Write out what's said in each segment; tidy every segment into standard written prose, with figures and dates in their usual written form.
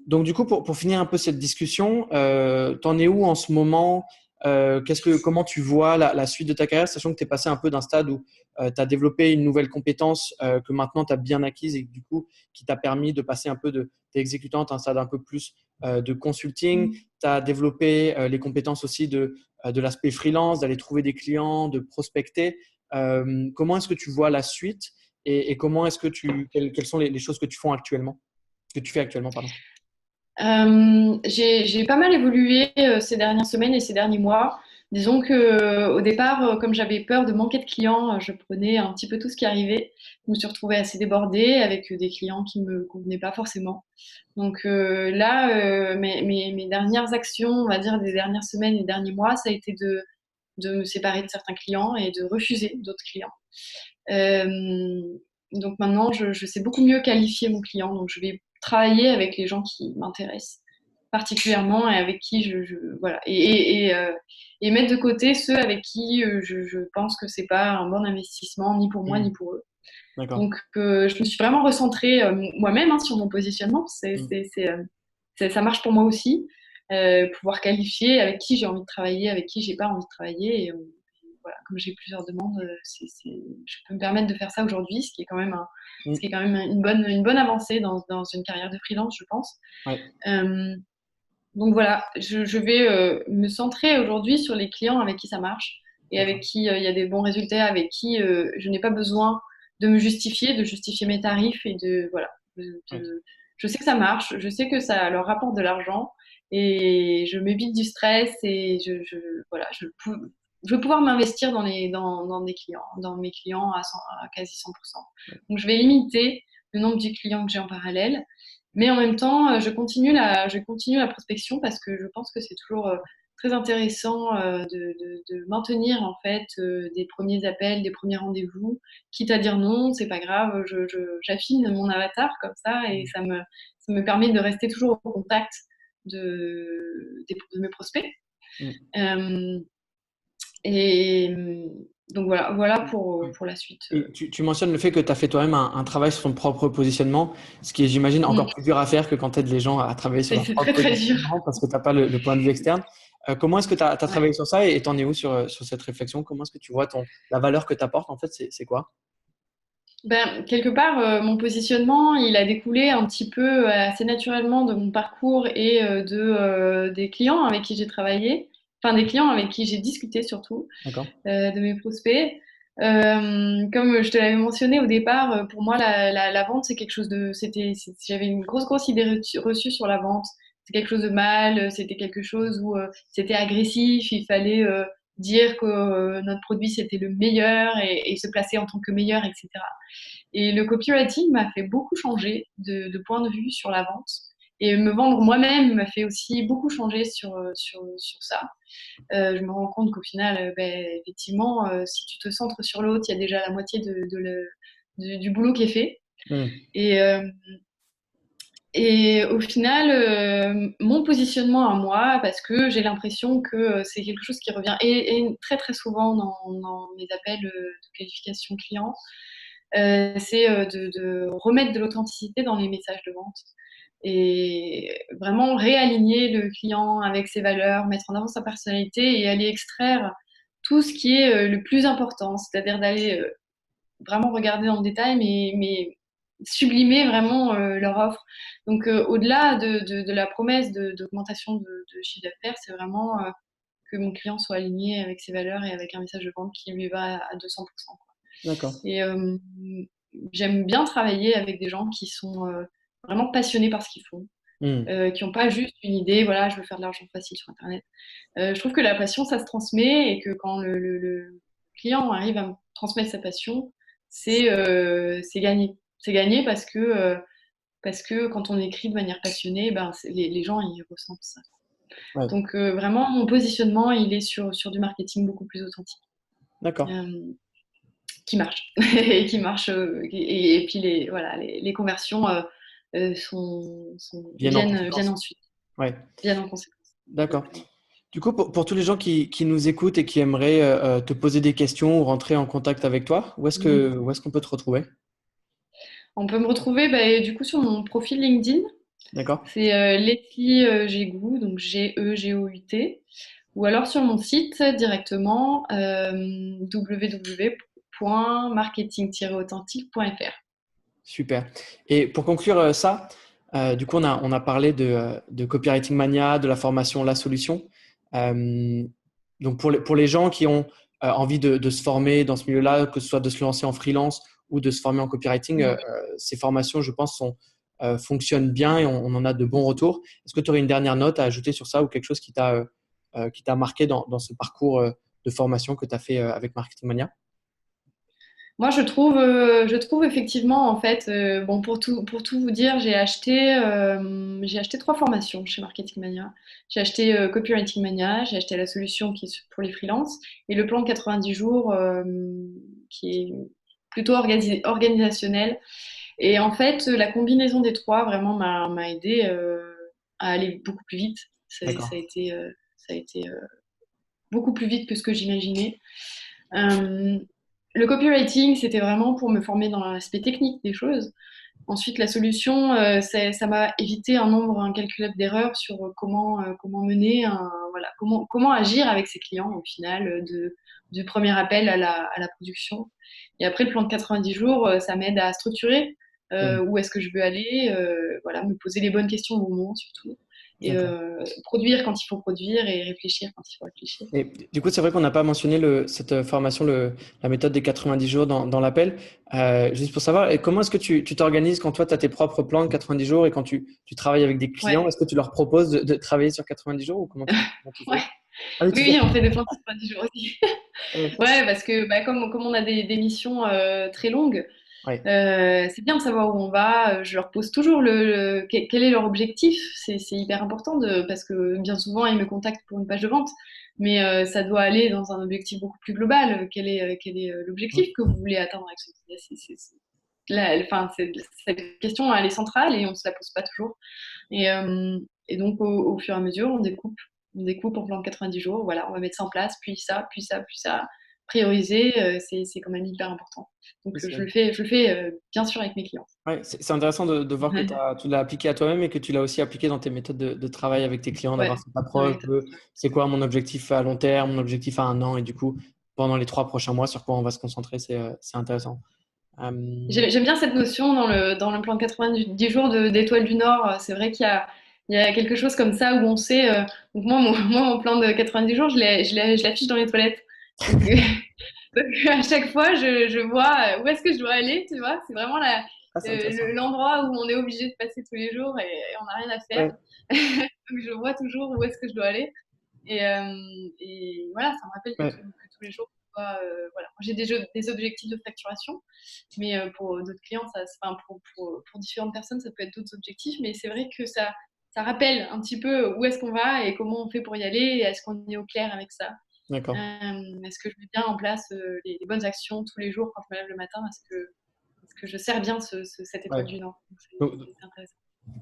Donc, du coup, pour finir un peu cette discussion, t'en es où en ce moment? Comment tu vois la suite de ta carrière, sachant que tu es passé un peu d'un stade où tu as développé une nouvelle compétence que maintenant tu as bien acquise et du coup qui t'a permis de passer un peu de t'es exécutante à un stade un peu plus de consulting. Tu as développé les compétences aussi de l'aspect freelance, d'aller trouver des clients, de prospecter. Comment est-ce que tu vois la suite et comment est-ce que quelles sont les choses que que tu fais actuellement, pardon. J'ai pas mal évolué ces dernières semaines et ces derniers mois. Disons que au départ, comme j'avais peur de manquer de clients, je prenais un petit peu tout ce qui arrivait. Je me suis retrouvée assez débordée avec des clients qui me convenaient pas forcément. Donc là, mes dernières actions, on va dire des dernières semaines et derniers mois, ça a été de me séparer de certains clients et de refuser d'autres clients. Euh, donc maintenant, je sais beaucoup mieux qualifier mon client. Donc je vais travailler avec les gens qui m'intéressent particulièrement et avec qui voilà et mettre de côté ceux avec qui je pense que c'est pas un bon investissement ni pour moi ni Hmm. pour eux. D'accord. Donc je me suis vraiment recentrée moi-même hein, sur mon positionnement. Hmm. Ça marche pour moi aussi. Pouvoir qualifier avec qui j'ai envie de travailler, avec qui j'ai pas envie de travailler. Voilà, comme j'ai plusieurs demandes, je peux me permettre de faire ça aujourd'hui, Hmm. ce qui est quand même une bonne avancée dans une carrière de freelance, je pense. Ouais. Euh, donc voilà, je vais me centrer aujourd'hui sur les clients avec qui ça marche et avec D'accord. qui il y a des bons résultats, avec qui je n'ai pas besoin de me justifier, de justifier mes tarifs et de voilà. Ouais. Je sais que ça marche, je sais que ça leur rapporte de l'argent et je m'évite du stress et voilà, je veux pouvoir m'investir dans des clients, dans mes clients à quasi 100%. Donc je vais limiter le nombre de clients que j'ai en parallèle. Mais en même temps, je continue la prospection parce que je pense que c'est toujours très intéressant de maintenir en fait des premiers appels, des premiers rendez-vous. Quitte à dire non, c'est pas grave, j'affine mon avatar comme ça et ça me permet de rester toujours au contact de mes prospects. Hmm. Euh, et donc voilà Ouais. pour la suite. Et tu mentionnes le fait que tu as fait toi-même un travail sur ton propre positionnement, ce qui est, j'imagine, encore plus dur à faire que quand tu aides les gens à travailler sur Et leur c'est propre très très dur. positionnement parce que tu n'as pas le point de vue externe. Comment est-ce que tu as Ouais. travaillé sur ça et t'en es où sur cette réflexion? Comment est-ce que tu vois la valeur que tu apportes, en fait, c'est quoi? Ben, quelque part, mon positionnement, il a découlé un petit peu assez naturellement de mon parcours et des clients avec qui j'ai travaillé, enfin des clients avec qui j'ai discuté surtout, D'accord? de mes prospects. Comme je te l'avais mentionné au départ, pour moi, la vente, c'est quelque chose j'avais une grosse idée reçue sur la vente. C'est quelque chose de mal, c'était quelque chose où c'était agressif, il fallait dire que notre produit c'était le meilleur et se placer en tant que meilleur, etc. Et le copywriting m'a fait beaucoup changer de point de vue sur la vente. Et me vendre moi-même m'a fait aussi beaucoup changer sur ça. Je me rends compte qu'au final, ben, effectivement, si tu te centres sur l'autre, il y a déjà la moitié du boulot qui est fait. Hmm. Et, euh, et au final, mon positionnement à moi, parce que j'ai l'impression que c'est quelque chose qui revient et très très souvent dans mes appels de qualification client, c'est de remettre de l'authenticité dans les messages de vente et vraiment réaligner le client avec ses valeurs, mettre en avant sa personnalité et aller extraire tout ce qui est le plus important, c'est-à-dire d'aller vraiment regarder dans le détail, mais sublimer vraiment leur offre. Donc au-delà de la promesse d'augmentation de chiffre d'affaires, c'est vraiment que mon client soit aligné avec ses valeurs et avec un message de vente qui lui va à 200%. D'accord. Et j'aime bien travailler avec des gens qui sont vraiment passionnés par ce qu'ils font, Hmm. qui n'ont pas juste une idée, voilà, je veux faire de l'argent facile sur Internet. Je trouve que la passion, ça se transmet et que quand le client arrive à me transmettre sa passion, c'est gagné. C'est gagné parce que quand on écrit de manière passionnée, ben, les gens, ils ressentent ça. Ouais. Donc vraiment, mon positionnement, il est sur du marketing beaucoup plus authentique. D'accord. Euh, qui marche et qui marche et puis voilà les conversions Viennent en viennent conséquence. ensuite Ouais. viennent en conséquence D'accord. exactement. Du coup, pour tous les gens qui nous écoutent et qui aimeraient te poser des questions ou rentrer en contact avec toi, où est-ce qu'on peut te retrouver? On peut me retrouver bah, du coup sur mon profil LinkedIn D'accord. C'est Leslie Gégout, donc Gegout, ou alors sur mon site directement www.marketing-authentique.fr. Super. Et pour conclure ça, du coup, on a parlé de Copywriting Mania, de la formation La Solution. Euh, donc, pour les gens qui ont envie de se former dans ce milieu-là, que ce soit de se lancer en freelance ou de se former en copywriting, ces formations, je pense, fonctionnent bien et on en a de bons retours. Est-ce que tu aurais une dernière note à ajouter sur ça ou quelque chose qui t'a marqué dans ce parcours de formation que tu as fait avec Marketing Mania? Moi, je trouve effectivement, en fait, bon, pour tout vous dire, j'ai acheté 3 formations chez Marketing Mania. J'ai acheté Copywriting Mania, j'ai acheté la solution qui est pour les freelances et le plan de 90 jours qui est plutôt organisationnel. Et en fait, la combinaison des trois vraiment m'a aidé à aller beaucoup plus vite. D'accord. Ça a été beaucoup plus vite que ce que j'imaginais. Euh, le copywriting, c'était vraiment pour me former dans l'aspect technique des choses. Ensuite, la solution, ça m'a évité un nombre incalculable d'erreurs sur comment mener voilà, comment agir avec ses clients au final, du premier appel à la production. Et après, le plan de 90 jours, ça m'aide à structurer Mhm. où est-ce que je veux aller, voilà, me poser les bonnes questions au moment surtout, et D'accord. produire quand il faut produire et réfléchir quand il faut réfléchir. Et du coup, c'est vrai qu'on n'a pas mentionné cette formation, la méthode des 90 jours dans l'appel. Juste pour savoir, et comment est-ce que tu t'organises quand toi, tu as tes propres plans de 90 jours et quand tu travailles avec des clients, Ouais. est-ce que tu leur proposes de travailler sur 90 jours ou comment tu Ouais. fais? Ah oui, tu Oui, fais oui, ça. on fait des plans de 90 jours aussi. Ouais. Ouais, parce que bah, comme on a des missions très longues, Ouais. c'est bien de savoir où on va. Je leur pose toujours quel est leur objectif. C'est hyper important parce que bien souvent, ils me contactent pour une page de vente, mais ça doit aller dans un objectif beaucoup plus global. Quel est l'objectif que vous voulez atteindre avec ce business? Enfin, cette question, elle est centrale et on se la pose pas toujours. Et, euh, et donc, au fur et à mesure, on découpe en plan de 90 jours. Voilà, on va mettre ça en place, puis ça, puis ça, puis ça. Prioriser, c'est quand même hyper important. Donc, je le fais bien sûr avec mes clients. Ouais, c'est intéressant de voir que tu l'as appliqué à toi-même et que tu l'as aussi appliqué dans tes méthodes de travail avec tes clients, d'avoir Ouais, cette approche ouais, de c'est quoi mon objectif à long terme, mon objectif à un an et du coup, pendant les 3 prochains mois, sur quoi on va se concentrer, c'est intéressant. j'aime bien cette notion dans le plan de 90 jours d'étoile du Nord. C'est vrai il y a quelque chose comme ça où on sait. Donc moi, mon plan de 90 jours, je l'affiche dans les toilettes. Donc, donc, à chaque fois, je vois où est-ce que je dois aller, tu vois. C'est vraiment Ah, c'est intéressant. l'endroit où on est obligé de passer tous les jours et on n'a rien à faire. Ouais, Donc je vois toujours où est-ce que je dois aller. Et voilà, ça me rappelle ouais, que tous les jours, voilà. Moi, j'ai des objectifs de facturation, mais pour d'autres clients, enfin, pour différentes personnes, ça peut être d'autres objectifs. Mais c'est vrai que ça rappelle un petit peu où est-ce qu'on va et comment on fait pour y aller. Et est-ce qu'on est au clair avec ça? d'accord. Est-ce que je mets bien en place les bonnes actions tous les jours quand je me lève le matin? Est-ce que je sers bien cette étoile Ouais. du Nord? Donc, Donc, c'est intéressant.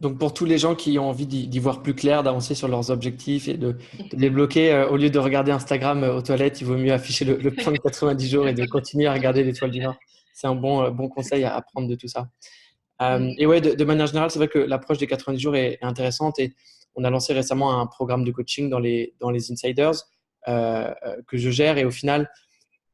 donc, pour tous les gens qui ont envie d'y voir plus clair, d'avancer sur leurs objectifs et de les bloquer, au lieu de regarder Instagram aux toilettes, il vaut mieux afficher le plan de 90 jours et de continuer à regarder l'étoile du Nord. C'est un bon C'est conseil à prendre de tout ça. Mm. Et ouais, de manière générale, c'est vrai que l'approche des 90 jours est intéressante et on a lancé récemment un programme de coaching dans les insiders que je gère et au final,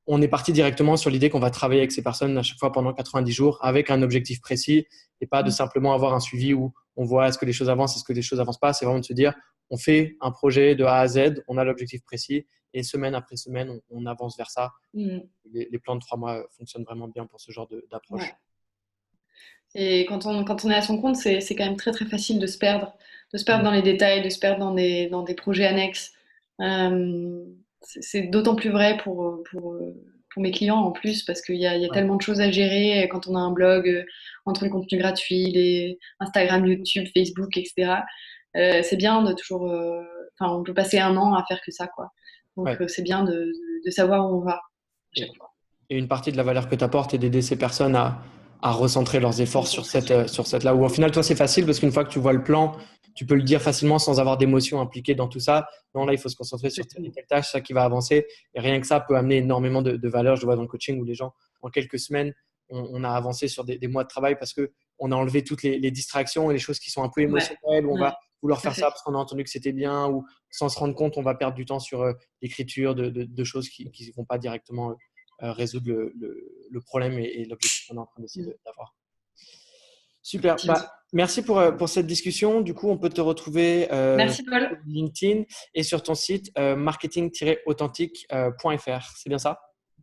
on est parti directement sur l'idée qu'on va travailler avec ces personnes à chaque fois pendant 90 jours avec un objectif précis et pas de simplement avoir un suivi où on voit est-ce que les choses avancent, est-ce que les choses avancent pas. C'est vraiment de se dire, on fait un projet de A à Z, on a l'objectif précis et semaine après semaine, on avance vers ça. Mm. Les plans de 3 mois fonctionnent vraiment bien pour ce genre d'approche. Ouais. Et quand on est à son compte, c'est quand même très très facile de se perdre dans les détails, de se perdre dans des projets annexes. Euh, c'est d'autant plus vrai pour mes clients en plus, parce il y a Ouais. tellement de choses à gérer quand on a un blog, entre le contenu gratuit, les Instagram, YouTube, Facebook, etc. C'est bien de toujours. Enfin, on peut passer un an à faire que ça, quoi. Donc, Ouais. c'est bien de savoir où on va à chaque Et, fois. et une partie de la valeur que tu apportes est d'aider ces personnes à recentrer leurs efforts sur cette là où au final, toi, c'est facile parce qu'une fois que tu vois le plan, tu peux le dire facilement sans avoir d'émotion impliquée dans tout ça. Non, là, il faut se concentrer sur telle et Exactement. telle tâche, ça qui va avancer. Et rien que ça peut amener énormément de valeur. Je le vois dans le coaching où les gens, en quelques semaines, on a avancé sur des mois de travail parce que on a enlevé toutes les distractions et les choses qui sont un peu Ouais. émotionnelles, où on va vouloir tout à faire fait. ça parce qu'on a entendu que c'était bien, ou sans se rendre compte, on va perdre du temps sur l'écriture de choses qui ne vont pas directement résoudre le problème et l'objectif qu'on est en train d'essayer d'avoir. Super. Merci pour cette discussion. Du coup, on peut te retrouver Merci, sur Paul. LinkedIn et sur ton site marketing-authentique.fr. C'est bien ça?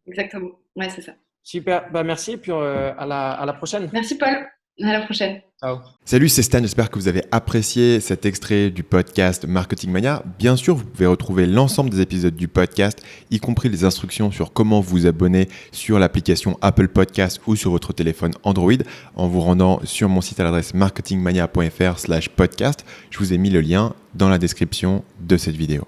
Exactement. Ouais, c'est ça. Super. Merci et puis à la prochaine. Merci, Paul. À la prochaine. Ciao. Salut, c'est Stan, j'espère que vous avez apprécié cet extrait du podcast Marketing Mania. Bien sûr, vous pouvez retrouver l'ensemble des épisodes du podcast, y compris les instructions sur comment vous abonner sur l'application Apple Podcast ou sur votre téléphone Android en vous rendant sur mon site à l'adresse marketingmania.fr/podcast. Je vous ai mis le lien dans la description de cette vidéo.